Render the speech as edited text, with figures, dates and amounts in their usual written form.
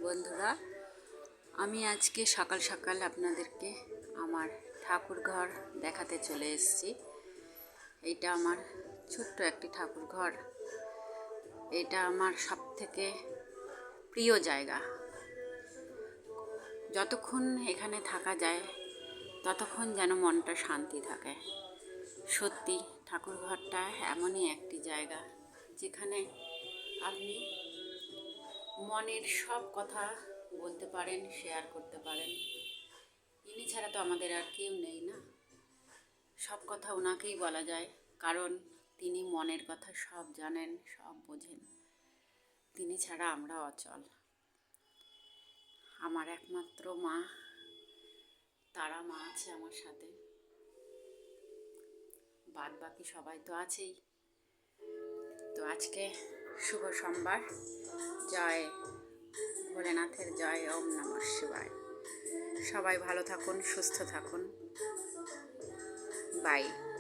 বন্ধুরা, আমি আজকে সকাল সকাল আপনাদেরকে আমার ঠাকুর ঘর দেখাতে চলে এসেছি। এইটা আমার ছোট্ট একটি ঠাকুর ঘর। এটা আমার সবথেকে প্রিয় জায়গা। যতক্ষণ এখানে থাকা যায় ততক্ষণ যেন মনটা শান্তি থাকে। সত্যি ঠাকুর ঘরটা এমনই একটি জায়গা যেখানে আপনি মনের সব কথা বলতে পারেন, শেয়ার করতে পারেন। ইনি ছাড়া তো আমাদের আর কেউ নেই না, সব কথা ওনাকেই বলা যায়, কারণ তিনি মনের কথা সব জানেন, সব বোঝেন। তিনি ছাড়া আমরা অচল। আমার একমাত্র মা, তারা মা আছে আমার সাথে, বাদ বাকি সবাই তো আছেই। তো আজকে শুভ সোমবার। জয় ভোলেনাথের জয়, ওম নমঃ শিবায়। সবাই ভালো থাকুন, সুস্থ থাকুন। বাই।